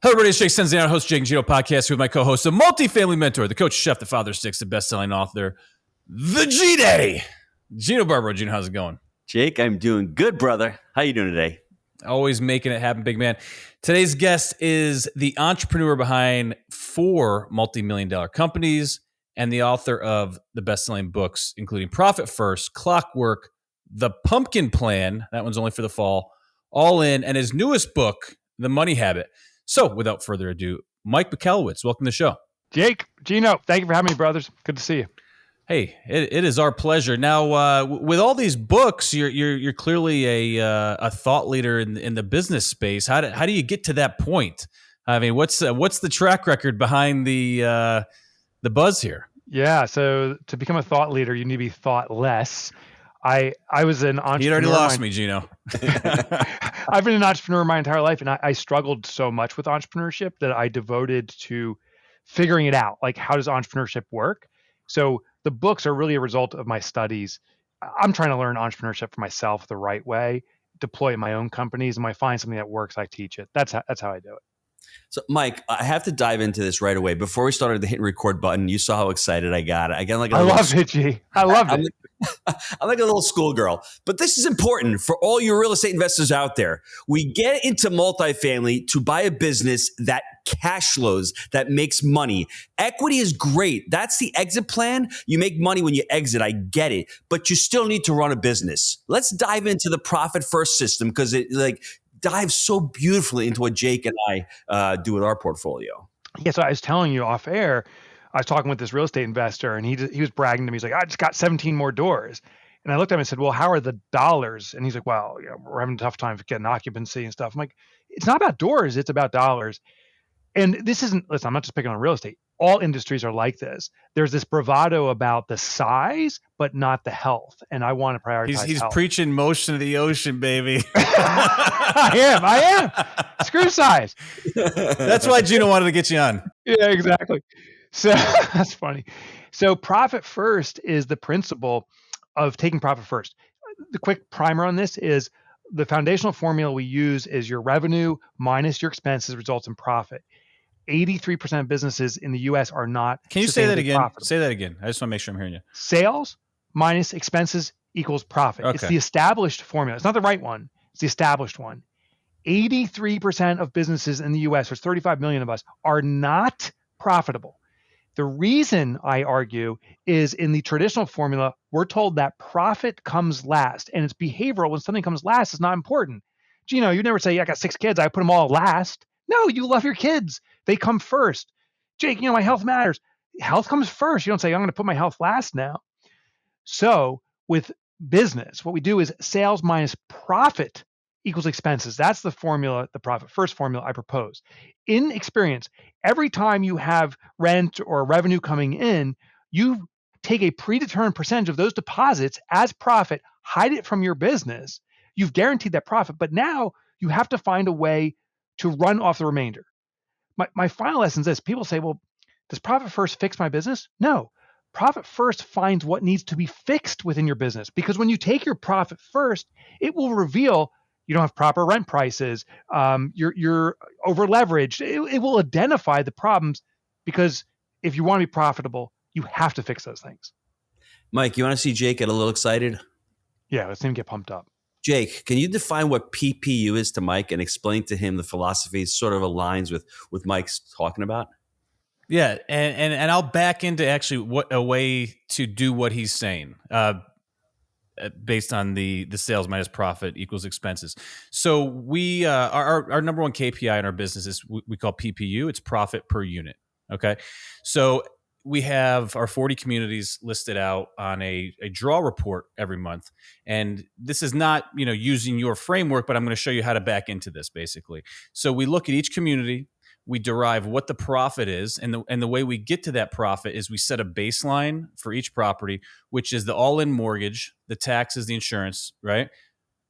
Hello, everybody. It's Jake Senziano, host Jake and Gino Podcast, with my co-host, the multifamily mentor, the coach, chef, the father of six, the best-selling author, the G-Daddy, Gino Barbaro. Gino, how's it going? Jake, I'm doing good, brother. How you doing today? Always making it happen, big man. Today's guest is the entrepreneur behind 4 multi-million-dollar companies and the author of the best-selling books, including Profit First, Clockwork, The Pumpkin Plan, that one's only for the fall, All In, and his newest book, The Money Habit. So, without further ado, Mike Michalowicz, welcome to the show. Jake, Gino, thank you for having me, brothers. Good to see you. Hey, it is our pleasure. Now, with all these books, you're clearly a thought leader in the business space. How do you get to that point? I mean, what's the track record behind the buzz here? Yeah, so to become a thought leader, you need to be thoughtless. I was an entrepreneur. You already lost me, Gino. I've been an entrepreneur my entire life, and I struggled so much with entrepreneurship that I devoted to figuring it out. Like, how does entrepreneurship work? So the books are really a result of my studies. I'm trying to learn entrepreneurship for myself the right way, deploy it in my own companies, and when I find something that works, I teach it. That's how I do it. So, Mike, I have to dive into this right away. Before we started the hit and record button, you saw how excited I got. I love it, G. I love it. I'm like a little schoolgirl. But this is important for all your real estate investors out there. We get into multifamily to buy a business that cash flows, that makes money. Equity is great. That's the exit plan. You make money when you exit. I get it. But you still need to run a business. Let's dive into the Profit First system because it dives so beautifully into what Jake and I do with our portfolio. Yeah, so I was telling you off air, I was talking with this real estate investor, and he was bragging to me. He's like, I just got 17 more doors. And I looked at him and said, well, how are the dollars? And he's like, well, we're having a tough time getting occupancy and stuff. I'm like, it's not about doors, it's about dollars. And this isn't, listen, I'm not just picking on real estate. All industries are like this. There's this bravado about the size, but not the health. And I want to prioritize He's health. preaching motion of the ocean, baby. I am. Screw size. That's why Gino wanted to get you on. Yeah, exactly. So that's funny. So Profit First is the principle of taking profit first. The quick primer on this is the foundational formula we use is your revenue minus your expenses results in profit. 83% of businesses in the U.S. are not. Can you say that again? Profitable. Say that again. I just want to make sure I'm hearing you. Sales minus expenses equals profit. Okay. It's the established formula. It's not the right one. It's the established one. 83% of businesses in the U.S., there's 35 million of us, are not profitable. The reason I argue is in the traditional formula, we're told that profit comes last, and it's behavioral. When something comes last, it's not important. Gino, you never say, yeah, I got 6 kids, I put them all last. No, you love your kids. They come first. Jake, my health matters. Health comes first. You don't say, I'm going to put my health last now. So with business, what we do is sales minus profit equals expenses. That's the formula, the Profit First formula I propose. In experience, every time you have rent or revenue coming in, you take a predetermined percentage of those deposits as profit, hide it from your business. You've guaranteed that profit, but now you have to find a way to run off the remainder. My final lesson is this. People say, well, does Profit First fix my business? No. Profit First finds what needs to be fixed within your business, because when you take your profit first, it will reveal you don't have proper rent prices, you're over leveraged. It will identify the problems, because if you want to be profitable, you have to fix those things. Mike, you want to see Jake get a little excited? Yeah, let's see him get pumped up. Jake, can you define what PPU is to Mike and explain to him the philosophy sort of aligns with Mike's talking about? Yeah, and I'll back into actually what a way to do what he's saying, based on the sales minus profit equals expenses. So we our number one KPI in our business is we call PPU. It's profit per unit. Okay, so we have our 40 communities listed out on a draw report every month. And this is not, using your framework, but I'm going to show you how to back into this basically. So we look at each community, we derive what the profit is. And the way we get to that profit is we set a baseline for each property, which is the all-in mortgage, the taxes, the insurance, right?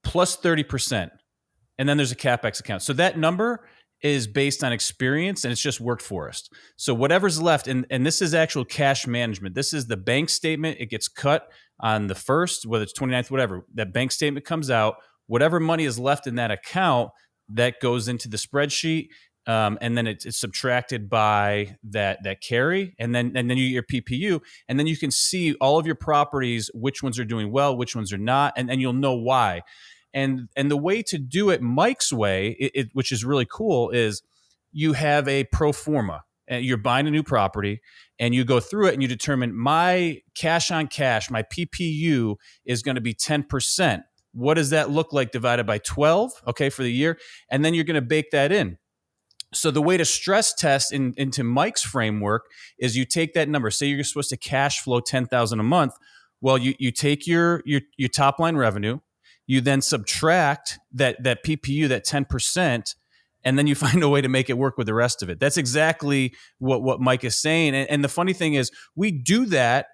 Plus 30%. And then there's a CapEx account. So that number is based on experience, and it's just worked for us. So whatever's left, and this is actual cash management. This is the bank statement. It gets cut on the 1st, whether it's 29th, whatever. That bank statement comes out. Whatever money is left in that account, that goes into the spreadsheet. and then it's subtracted by that carry, and then you get your PPU, and then you can see all of your properties, which ones are doing well, which ones are not, and you'll know why. And the way to do it Mike's way, which is really cool, is you have a pro forma. And you're buying a new property, and you go through it, and you determine my cash on cash, my PPU is going to be 10%. What does that look like divided by 12? Okay, for the year, and then you're going to bake that in. So the way to stress test into Mike's framework is you take that number. Say you're supposed to cash flow $10,000 a month. Well, you take your top line revenue, you then subtract that PPU, that 10%. And then you find a way to make it work with the rest of it. That's exactly what Mike is saying. And the funny thing is, we do that,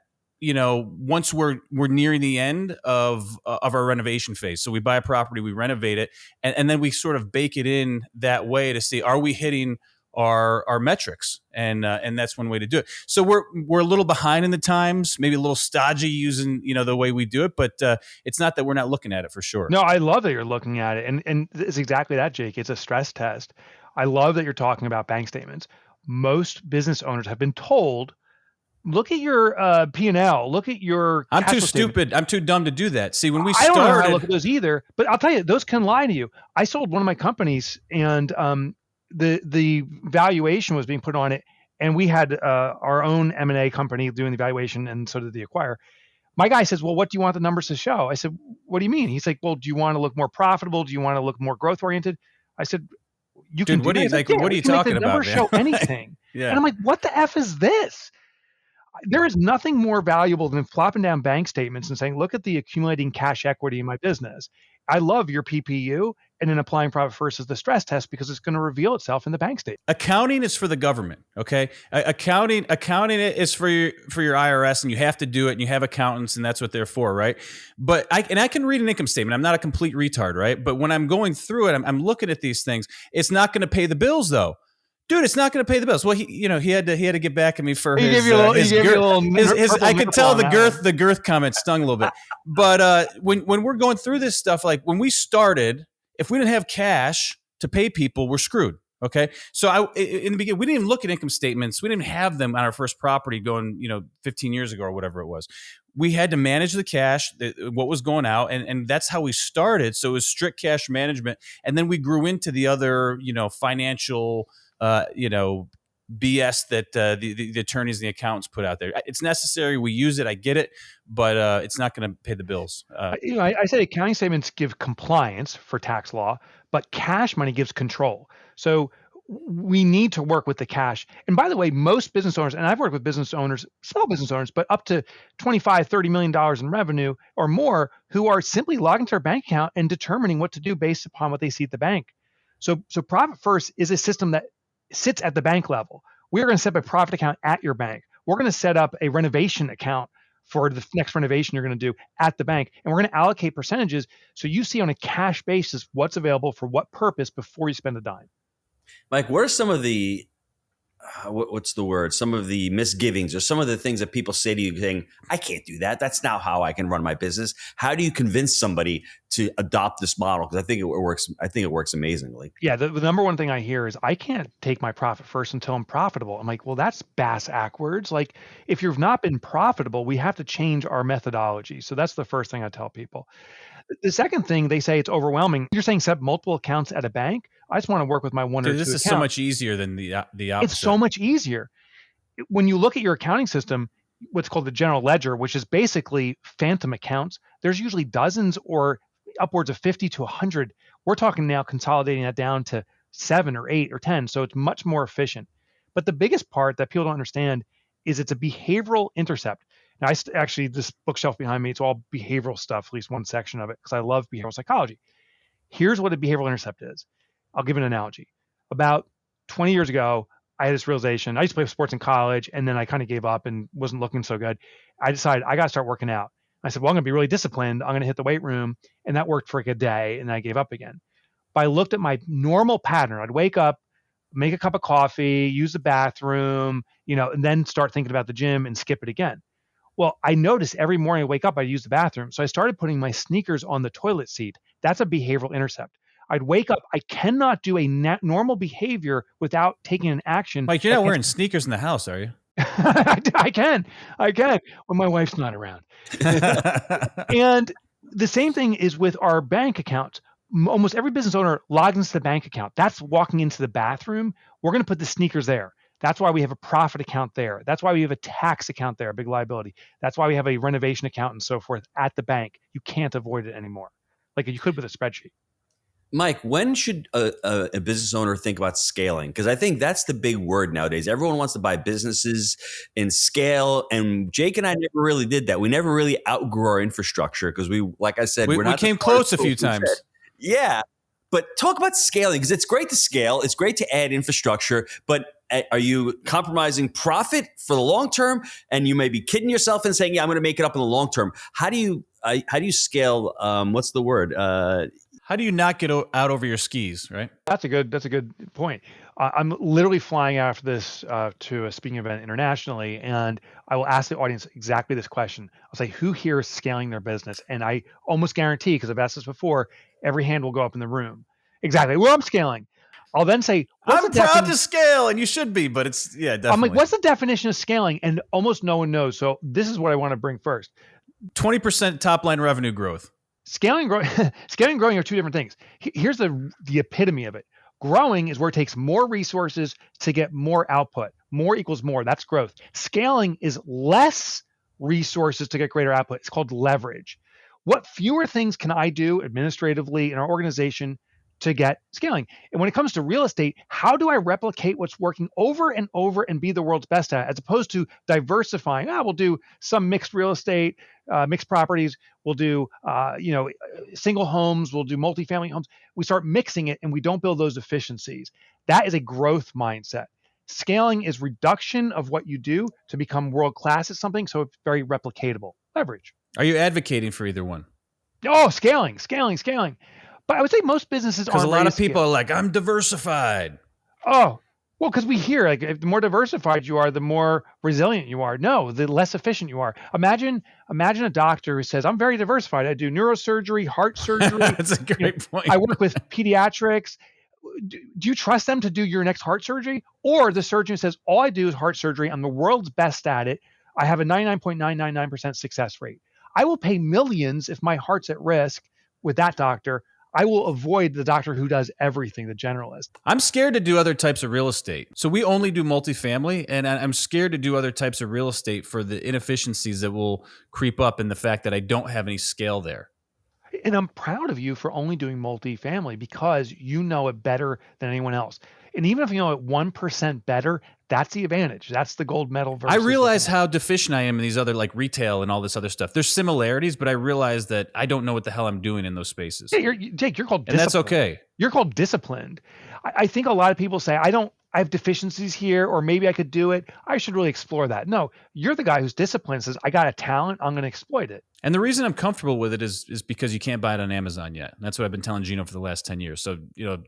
once we're nearing the end of our renovation phase. So we buy a property, we renovate it, and then we sort of bake it in that way to see, are we hitting our metrics? And that's one way to do it. So we're a little behind in the times, maybe a little stodgy using the way we do it, but it's not that we're not looking at it for sure. No, I love that you're looking at it, and it's exactly that, Jake. It's a stress test. I love that you're talking about bank statements. Most business owners have been told, look at your P&L, look at your. I'm too stupid. I'm too dumb to do that. See, when we I started, don't know how to look at those either. But I'll tell you, those can lie to you. I sold one of my companies, and the valuation was being put on it, and we had our own M&A company doing the valuation, and so did the acquirer. My guy says, well, what do you want the numbers to show? I said, what do you mean? He's like, well, do you want to look more profitable? Do you want to look more growth oriented? I said, you can. What are you like? What are you talking about? Numbers show anything. Yeah. And I'm like, what the F is this? There is nothing more valuable than flopping down bank statements and saying, look at the accumulating cash equity in my business. I love your PPU, and then applying profit first as the stress test, because it's going to reveal itself in the bank statement. Accounting is for the government, okay? Accounting is for your IRS, and you have to do it, and you have accountants, and that's what they're for, right? But I can read an income statement. I'm not a complete retard, right? But when I'm going through it, I'm looking at these things. It's not going to pay the bills, though. Dude, it's not going to pay the bills. Well, he had to get back at me for his girth. I could tell the girth comment stung a little bit. But when we're going through this stuff, like when we started, if we didn't have cash to pay people, we're screwed. Okay, so in the beginning, we didn't even look at income statements. We didn't have them on our first property going, 15 years ago or whatever it was. We had to manage the cash, what was going out, and that's how we started. So it was strict cash management, and then we grew into the other, financial. BS that the attorneys and the accountants put out there. It's necessary. We use it. I get it, but it's not going to pay the bills. I say accounting statements give compliance for tax law, but cash money gives control. So we need to work with the cash. And by the way, most business owners, and I've worked with business owners, small business owners, but up to $25, $30 million in revenue or more, who are simply logging to their bank account and determining what to do based upon what they see at the bank. So Profit First is a system that sits at the bank level. We're going to set up a profit account at your bank. We're going to set up a renovation account for the next renovation you're going to do at the bank. And we're going to allocate percentages so you see on a cash basis what's available for what purpose before you spend a dime. Mike, what are some of the, what's the word? Some of the misgivings or some of the things that people say to you saying, I can't do that. That's not how I can run my business. How do you convince somebody to adopt this model? Because I think it works. I think it works amazingly. Yeah. The number one thing I hear is, I can't take my profit first until I'm profitable. I'm like, well, that's bass-ackwards. Like, if you've not been profitable, we have to change our methodology. So that's the first thing I tell people. The second thing, they say it's overwhelming. You're saying set up multiple accounts at a bank. I just want to work with my one or two accounts. This is so much easier than the opposite. It's so much easier. When you look at your accounting system, what's called the general ledger, which is basically phantom accounts, there's usually dozens or upwards of 50 to 100. We're talking now consolidating that down to 7 or 8 or 10. So it's much more efficient. But the biggest part that people don't understand is it's a behavioral intercept. Now, actually, this bookshelf behind me, it's all behavioral stuff, at least one section of it, because I love behavioral psychology. Here's what a behavioral intercept is. I'll give an analogy. About 20 years ago, I had this realization. I used to play sports in college, and then I kind of gave up and wasn't looking so good. I decided I got to start working out. I said, well, I'm going to be really disciplined. I'm going to hit the weight room. And that worked for like a day, and then I gave up again. But I looked at my normal pattern. I'd wake up, make a cup of coffee, use the bathroom, and then start thinking about the gym and skip it again. Well, I noticed every morning I wake up, I use the bathroom. So I started putting my sneakers on the toilet seat. That's a behavioral intercept. I'd wake up. I cannot do a normal behavior without taking an action. Mike, you're not wearing sneakers in the house, are you? I can when my wife's not around. And the same thing is with our bank accounts. Almost every business owner logs into the bank account. That's walking into the bathroom. We're going to put the sneakers there. That's why we have a profit account there. That's why we have a tax account there, a big liability. That's why we have a renovation account and so forth at the bank. You can't avoid it anymore, like you could with a spreadsheet. Mike, when should a business owner think about scaling? Because I think that's the big word nowadays. Everyone wants to buy businesses and scale. And Jake and I never really did that. We never really outgrew our infrastructure because like I said, we came close a few times. Yeah. But talk about scaling, because it's great to scale. It's great to add infrastructure. But are you compromising profit for the long term? And you may be kidding yourself and saying, yeah, I'm going to make it up in the long term. How do you scale? What's the word? How do you not get out over your skis, right? That's a good point. I'm literally flying after this to a speaking event internationally, and I will ask the audience exactly this question. I'll say, who here is scaling their business? And I almost guarantee, because I've asked this before, every hand will go up in the room. Exactly. Well, I'm scaling. I'll then say, I'm proud to scale, and you should be, but it's, yeah, definitely. I'm like, what's the definition of scaling? And almost no one knows. So this is what I want to bring first. 20% top line revenue growth. Scaling and growing are two different things. Here's the epitome of it. Growing is where it takes more resources to get more output. More equals more. That's growth. Scaling is less resources to get greater output. It's called leverage. What fewer things can I do administratively in our organization to get scaling? And when it comes to real estate, how do I replicate what's working over and over and be the world's best at, as opposed to diversifying? We'll do some mixed real estate, mixed properties. We'll do, single homes. We'll do multifamily homes. We start mixing it and we don't build those efficiencies. That is a growth mindset. Scaling is reduction of what you do to become world-class at something. So it's very replicatable. Leverage. Are you advocating for either one? Oh, scaling. But I would say most businesses aren't. Because a lot of people are like, I'm diversified. Oh, well, because we hear like if the more diversified you are, the more resilient you are. No, the less efficient you are. Imagine a doctor who says, I'm very diversified. I do neurosurgery, heart surgery. That's a great point. I work with pediatrics. Do you trust them to do your next heart surgery? Or the surgeon says, all I do is heart surgery. I'm the world's best at it. I have a 99.999% success rate. I will pay millions if my heart's at risk with that doctor. I will avoid the doctor who does everything, the generalist. I'm scared to do other types of real estate. So we only do multifamily, and I'm scared to do other types of real estate for the inefficiencies that will creep up in the fact that I don't have any scale there. And I'm proud of you for only doing multifamily because you know it better than anyone else. And even if you know it 1% better, that's the advantage. That's the gold medal. I realize how deficient I am in these other like retail and all this other stuff. There's similarities, but I realize that I don't know what the hell I'm doing in those spaces. Yeah, Jake, you're called disciplined. And that's okay. You're called disciplined. I think a lot of people say, I have deficiencies here, or maybe I could do it. I should really explore that. No, you're the guy who's disciplined, says, I got a talent, I'm going to exploit it. And the reason I'm comfortable with it is because you can't buy it on Amazon yet. And that's what I've been telling Gino for the last 10 years. So,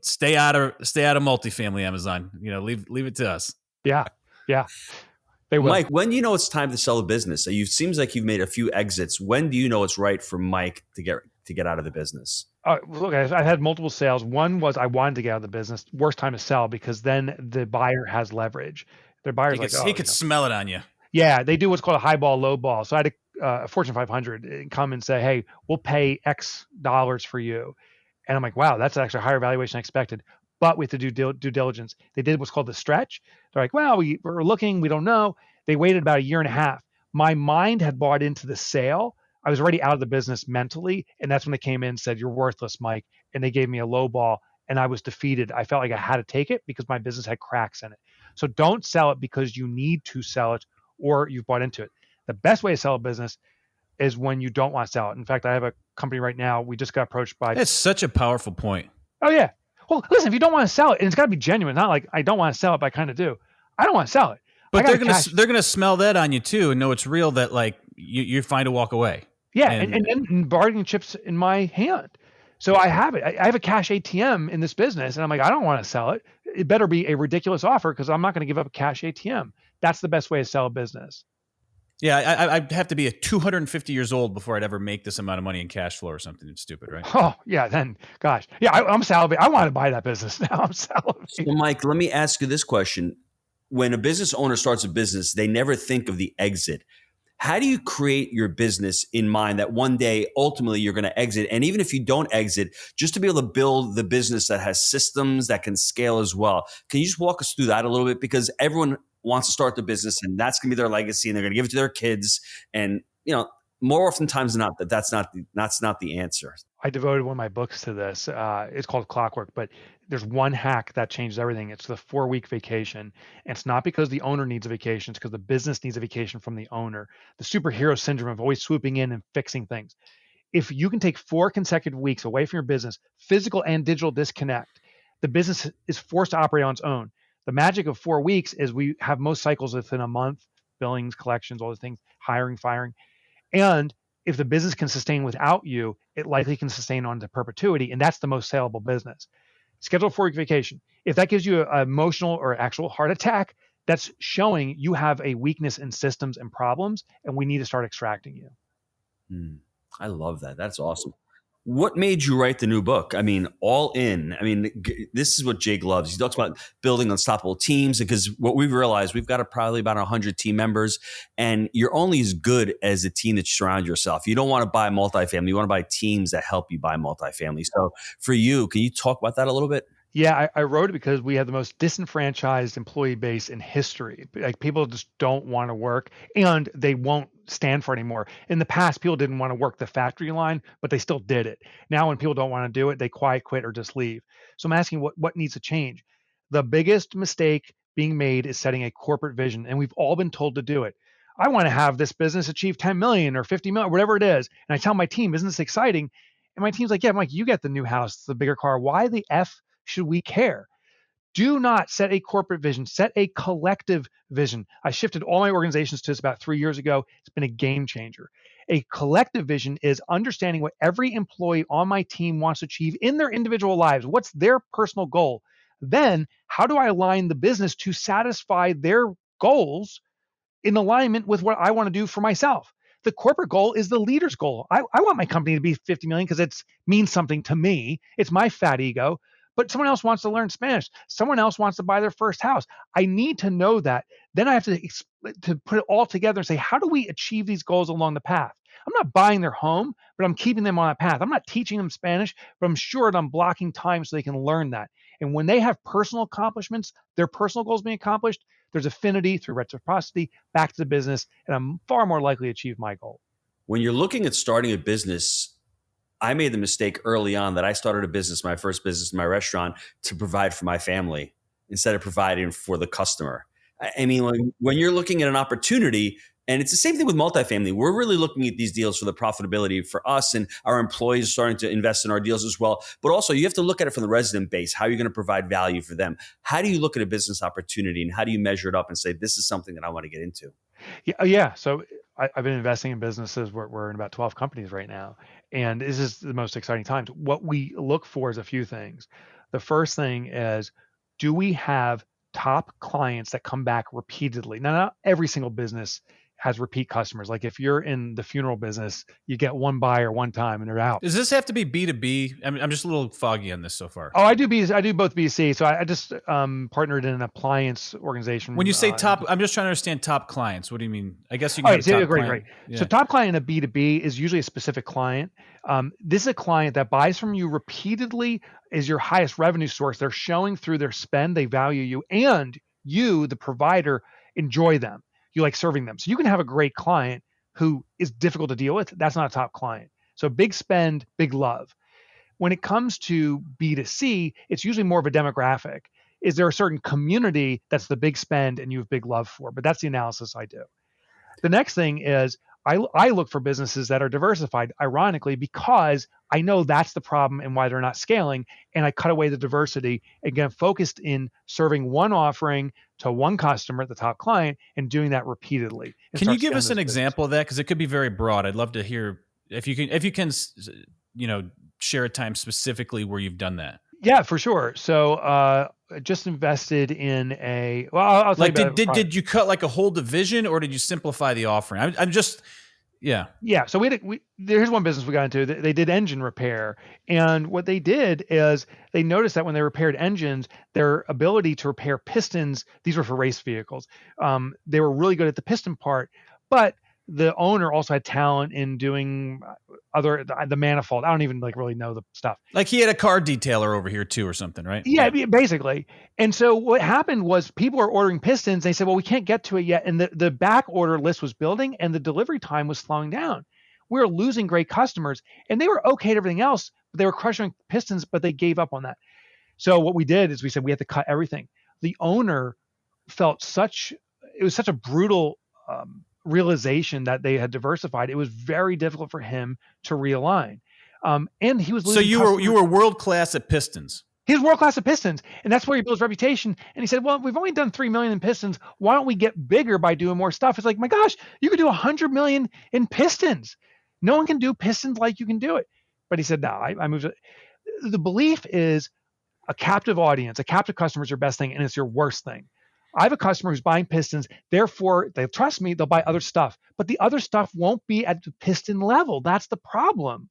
stay out of multifamily Amazon. Leave it to us. Yeah. They will. Mike, when do you know it's time to sell a business? It seems like you've made a few exits. When do you know it's right for Mike to get out of the business? Look, I've had multiple sales. One was I wanted to get out of the business. Worst time to sell because then the buyer has leverage. Their buyer's he could smell it on you. Yeah, they do what's called a high ball, low ball. So I had a Fortune 500 come and say, hey, we'll pay X dollars for you. And I'm like, wow, that's actually a higher valuation than I expected. But we have to do due diligence. They did what's called the stretch. They're like, well, we're looking, we don't know. They waited about a year and a half. My mind had bought into the sale. I was already out of the business mentally. And that's when they came in and said, you're worthless, Mike. And they gave me a low ball and I was defeated. I felt like I had to take it because my business had cracks in it. So don't sell it because you need to sell it or you've bought into it. The best way to sell a business is when you don't want to sell it. In fact, I have a company right now. We just got approached by. It's such a powerful point. Oh, yeah. Well, listen, if you don't want to sell it, and it's got to be genuine, not like I don't want to sell it, but I kind of do. I don't want to sell it. But they're gonna smell that on you too and know it's real, that like you're fine to walk away. Yeah, and bargaining chips in my hand. So I have it. I have a cash ATM in this business, and I'm like, I don't want to sell it. It better be a ridiculous offer because I'm not going to give up a cash ATM. That's the best way to sell a business. Yeah, I'd have to be 250 years old before I'd ever make this amount of money in cash flow or something stupid, right? Oh, yeah, then, gosh. Yeah, I'm salivating. I want to buy that business now. I'm salivating. So, Mike, let me ask you this question. When a business owner starts a business, they never think of the exit. How do you create your business in mind that one day, ultimately, you're going to exit? And even if you don't exit, just to be able to build the business that has systems that can scale as well. Can you just walk us through that a little bit? Because everyone wants to start the business and that's going to be their legacy and they're going to give it to their kids. And, more oftentimes than not, that's not the answer. I devoted one of my books to this. It's called Clockwork, but there's one hack that changes everything. It's the 4-week vacation. And it's not because the owner needs a vacation. It's because the business needs a vacation from the owner. The superhero syndrome of always swooping in and fixing things. If you can take 4 consecutive weeks away from your business, physical and digital disconnect, the business is forced to operate on its own. The magic of 4 weeks is we have most cycles within a month, billings, collections, all those things, hiring, firing. And if the business can sustain without you, it likely can sustain on to perpetuity. And that's the most saleable business. Schedule a 4-week vacation. If that gives you an emotional or actual heart attack, that's showing you have a weakness in systems and problems, and we need to start extracting you. I love that. That's awesome. What made you write the new book? I mean, All In. I mean, this is what Jake loves. He talks about building unstoppable teams because what we've realized, we've got probably about 100 team members, and you're only as good as the team that you surround yourself. You don't want to buy multifamily. You want to buy teams that help you buy multifamily. So for you, can you talk about that a little bit? Yeah, I wrote it because we have the most disenfranchised employee base in history. Like people just don't want to work and they won't stand for it anymore. In the past, people didn't want to work the factory line, but they still did it. Now, when people don't want to do it, they quiet quit or just leave. So I'm asking what needs to change. The biggest mistake being made is setting a corporate vision, and we've all been told to do it. I want to have this business achieve 10 million or 50 million, whatever it is. And I tell my team, isn't this exciting? And my team's like, yeah, Mike, you get the new house, the bigger car. Why the F should we care? Do not set a corporate vision, set a collective vision. I shifted all my organizations to this about 3 years ago. It's been a game changer. A collective vision is understanding what every employee on my team wants to achieve in their individual lives. What's their personal goal? Then, how do I align the business to satisfy their goals in alignment with what I want to do for myself? The corporate goal is the leader's goal. I want my company to be 50 million because it means something to me. It's my fat ego. But someone else wants to learn Spanish. Someone else wants to buy their first house. I need to know that. Then I have to put it all together and say, how do we achieve these goals along the path? I'm not buying their home, but I'm keeping them on that path. I'm not teaching them Spanish, but I'm sure that I'm blocking time so they can learn that. And when they have personal accomplishments, their personal goals being accomplished, there's affinity through reciprocity back to the business, and I'm far more likely to achieve my goal. When you're looking at starting a business, I made the mistake early on that I started a business, my first business, my restaurant, to provide for my family instead of providing for the customer. I mean, when you're looking at an opportunity, and it's the same thing with multifamily, we're really looking at these deals for the profitability for us, and our employees are starting to invest in our deals as well. But also you have to look at it from the resident base. How are you going to provide value for them? How do you look at a business opportunity and how do you measure it up and say, this is something that I want to get into? Yeah. So I've been investing in businesses. We're in about 12 companies right now. And this is the most exciting times. What we look for is a few things. The first thing is, do we have top clients that come back repeatedly? Now, not every single business has repeat customers. Like if you're in the funeral business, you get one buyer one time and they're out. Does this have to be B2B? I'm just a little foggy on this so far. Oh, I do both B2C. So I just partnered in an appliance organization. When you say top, I'm just trying to understand top clients. What do you mean? I guess you can get top client. Great. Yeah. So top client in a B2B is usually a specific client. This is a client that buys from you repeatedly, is your highest revenue source. They're showing through their spend, they value you, and you, the provider, enjoy them. You like serving them. So you can have a great client who is difficult to deal with. That's not a top client. So big spend, big love. When it comes to B2C, it's usually more of a demographic. Is there a certain community that's the big spend and you have big love for? But that's the analysis I do. The next thing is I look for businesses that are diversified, ironically, because I know that's the problem and why they're not scaling. And I cut away the diversity and get focused in serving one offering to one customer, the top client, and doing that repeatedly. Can you give us an example of that? Because it could be very broad. I'd love to hear if you can, share a time specifically where you've done that. Yeah, for sure. So just invested in a, well, I'll tell Like, you about it. did you cut like a whole division, or did you simplify the offering? I'm just, yeah. Yeah. So here's one business we got into. They did engine repair. And what they did is they noticed that when they repaired engines, their ability to repair pistons, these were for race vehicles. They were really good at the piston part, but the owner also had talent in doing the manifold. I don't even really know the stuff. Like he had a car detailer over here too or something, right? Yeah, basically. And so what happened was people are ordering pistons. They said, well, we can't get to it yet. And the back order list was building and the delivery time was slowing down. We were losing great customers and they were okay at everything else, but they were crushing pistons, but they gave up on that. So what we did is we said we had to cut everything. The owner felt it was such a brutal realization that they had diversified. It was very difficult for him to realign. And he was losing. So you were world class at pistons. He was world class at pistons, and that's where he built his reputation. And he said, "Well, we've only done 3 million in pistons. Why don't we get bigger by doing more stuff?" It's like, my gosh, you could do 100 million in pistons. No one can do pistons like you can do it. But he said, "No, I moved." The belief is a captive audience, a captive customer is your best thing, and it's your worst thing. I have a customer who's buying pistons, therefore they trust me, they'll buy other stuff, but the other stuff won't be at the piston level. That's the problem.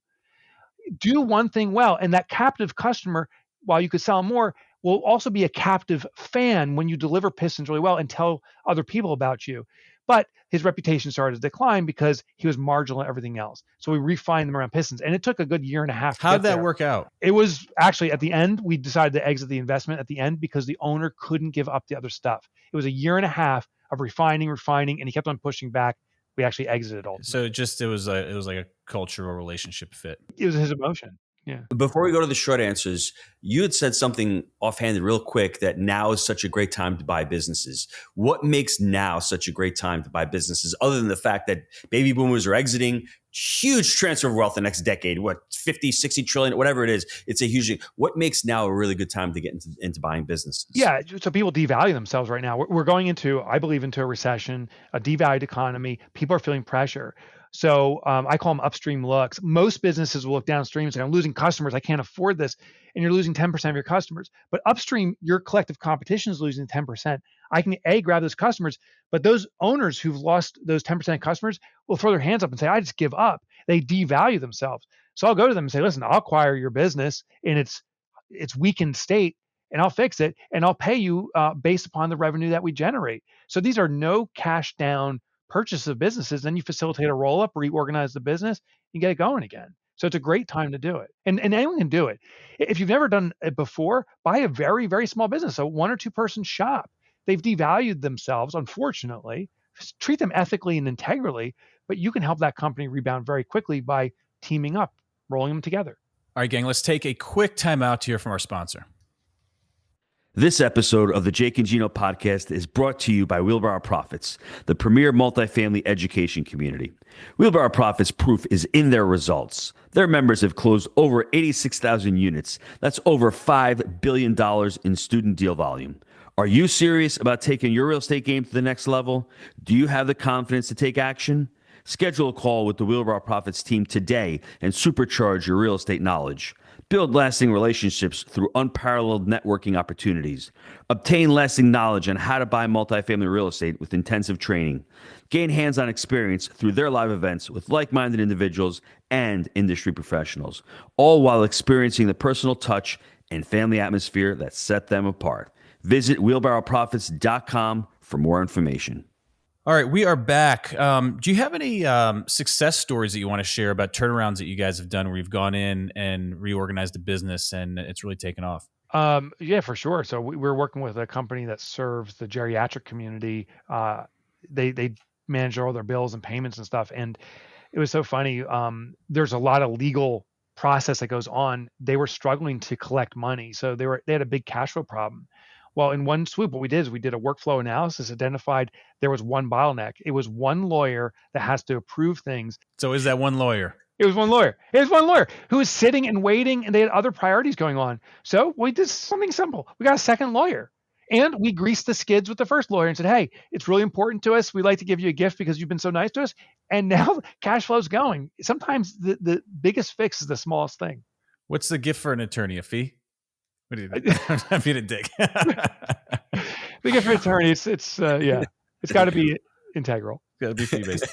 Do one thing well, and that captive customer, while you could sell more, will also be a captive fan when you deliver pistons really well and tell other people about you. But his reputation started to decline because he was marginal at everything else. So we refined them around pistons, and it took a good year and a half. How'd that work out? It was actually at the end, we decided to exit the investment at the end because the owner couldn't give up the other stuff. It was a year and a half of refining, and he kept on pushing back. We actually exited all. So it was like a cultural relationship fit. It was his emotion. Yeah. Before we go to the short answers, you had said something offhanded real quick that now is such a great time to buy businesses. What makes now such a great time to buy businesses other than the fact that baby boomers are exiting, huge transfer of wealth the next decade, 50, 60 trillion, whatever it is. It's a huge, what makes now a really good time to get into buying businesses? Yeah. So people devalue themselves right now. We're going into, I believe, into a recession, a devalued economy. People are feeling pressure. So I call them upstream looks. Most businesses will look downstream and say, I'm losing customers. I can't afford this. And you're losing 10% of your customers. But upstream, your collective competition is losing 10%. I can grab those customers, but those owners who've lost those 10% of customers will throw their hands up and say, I just give up. They devalue themselves. So I'll go to them and say, listen, I'll acquire your business in its weakened state and I'll fix it. And I'll pay you based upon the revenue that we generate. So these are no cash down purchase of businesses. Then you facilitate a roll up, reorganize the business, and get it going again. So it's a great time to do it. And anyone can do it. If you've never done it before, buy a very, very small business, a 1 or 2 person shop. They've devalued themselves, unfortunately. Treat them ethically and integrally, but you can help that company rebound very quickly by teaming up, rolling them together. All right, gang, let's take a quick time out to hear from our sponsor. This episode of the Jake and Gino Podcast is brought to you by Wheelbarrow Profits, the premier multifamily education community. Wheelbarrow Profits proof is in their results. Their members have closed over 86,000 units. That's over $5 billion in student deal volume. Are you serious about taking your real estate game to the next level? Do you have the confidence to take action? Schedule a call with the Wheelbarrow Profits team today and supercharge your real estate knowledge. Build lasting relationships through unparalleled networking opportunities. Obtain lasting knowledge on how to buy multifamily real estate with intensive training. Gain hands-on experience through their live events with like-minded individuals and industry professionals, all while experiencing the personal touch and family atmosphere that set them apart. Visit wheelbarrowprofits.com for more information. All right, we are back. Do you have any success stories that you want to share about turnarounds that you guys have done where you've gone in and reorganized a business and it's really taken off? Yeah, for sure. So we're working with a company that serves the geriatric community. They manage all their bills and payments and stuff. And it was so funny. There's a lot of legal process that goes on. They were struggling to collect money. So they had a big cash flow problem. Well, in one swoop, what we did is we did a workflow analysis, identified there was one bottleneck. It was one lawyer that has to approve things. So is that one lawyer? It was one lawyer. It was one lawyer who was sitting and waiting, and they had other priorities going on. So we did something simple. We got a second lawyer, and we greased the skids with the first lawyer and said, hey, it's really important to us. We'd like to give you a gift because you've been so nice to us. And now cash flow's going. Sometimes the biggest fix is the smallest thing. What's the gift for an attorney? A fee? What do you think? I'm being a dick. Big for attorney, it's got to be integral. Got to be fee based.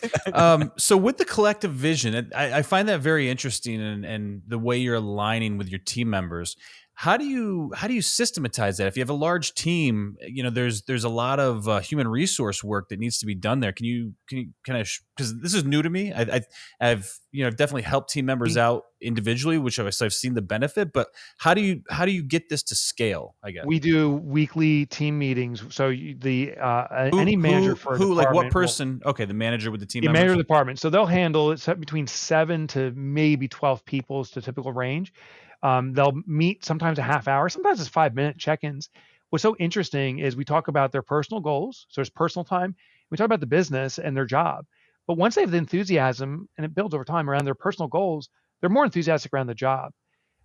So with the collective vision, I find that very interesting, and the way you're aligning with your team members. How do you systematize that? If you have a large team, there's a lot of human resource work that needs to be done there. Can you kind of, because this is new to me. I've definitely helped team members out individually, which I've seen the benefit. But how do you get this to scale? I guess we do weekly team meetings. So any manager for who like what person? Okay, the manager with the team. The members? manager of the department. So they'll handle it between 7 to maybe 12 people is the typical range. They'll meet sometimes a half hour, sometimes it's 5-minute check-ins. What's so interesting is we talk about their personal goals. So there's personal time. We talk about the business and their job. But once they have the enthusiasm, and it builds over time around their personal goals, they're more enthusiastic around the job.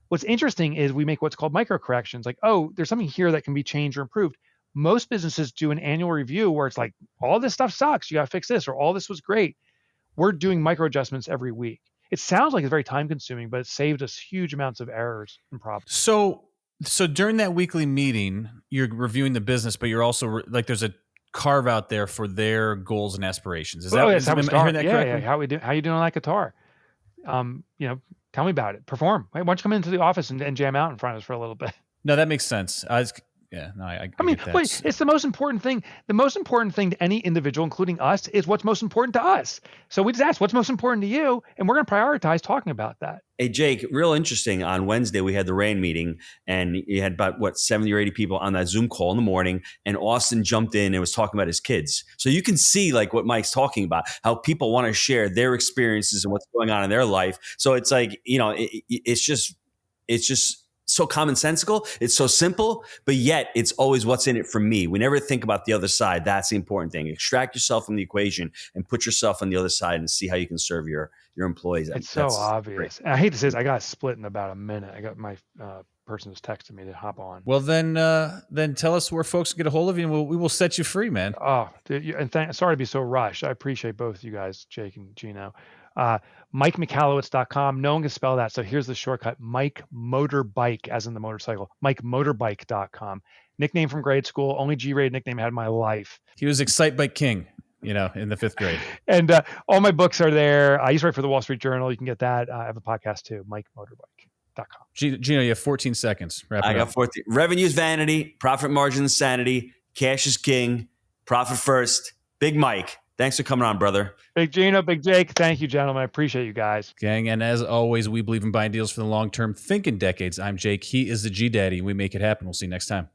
What's interesting is we make what's called micro corrections. Like, oh, there's something here that can be changed or improved. Most businesses do an annual review where it's like, all this stuff sucks. You got to fix this, or all this was great. We're doing micro adjustments every week. It sounds like it's very time consuming, but it saved us huge amounts of errors and problems. So during that weekly meeting, you're reviewing the business, but you're also there's a carve out there for their goals and aspirations. Is that how we start? That yeah. How you doing on that guitar? Tell me about it. Perform. Why don't you come into the office and jam out in front of us for a little bit? No, that makes sense. I mean, get that. It's the most important thing. The most important thing to any individual, including us, is what's most important to us. So we just ask, what's most important to you? And we're going to prioritize talking about that. Hey, Jake, real interesting. On Wednesday, we had the RAIN meeting, and you had about 70 or 80 people on that Zoom call in the morning. And Austin jumped in and was talking about his kids. So you can see like what Mike's talking about, how people want to share their experiences and what's going on in their life. So it's like, it's just so commonsensical. It's so simple, but yet it's always what's in it for me. We never think about the other side. That's the important thing. Extract yourself from the equation and put yourself on the other side and see how you can serve your employees. It's so obvious. And I hate to say this, I got split in about a minute. I got my person who's texting me to hop on. Well, then tell us where folks can get a hold of you, and we will set you free, man. Oh, dude, sorry to be so rushed. I appreciate both you guys, Jake and Gino. Mike Michalowicz.com. No one can spell that. So here's the shortcut. Mike Motorbike, as in the motorcycle. MikeMotorbike.com. Nickname from grade school. Only G-rated nickname I had in my life. He was Excite Bike King, in the 5th grade. And all my books are there. I used to write for the Wall Street Journal. You can get that. I have a podcast too. MikeMotorbike.com. Gino, you have 14 seconds. I got 14. Revenue is vanity. Profit margin is sanity. Cash is king. Profit first. Big Mike. Thanks for coming on, brother. Big Gino, Big Jake. Thank you, gentlemen. I appreciate you guys. Gang, and as always, we believe in buying deals for the long term. Think in decades. I'm Jake. He is the G Daddy. We make it happen. We'll see you next time.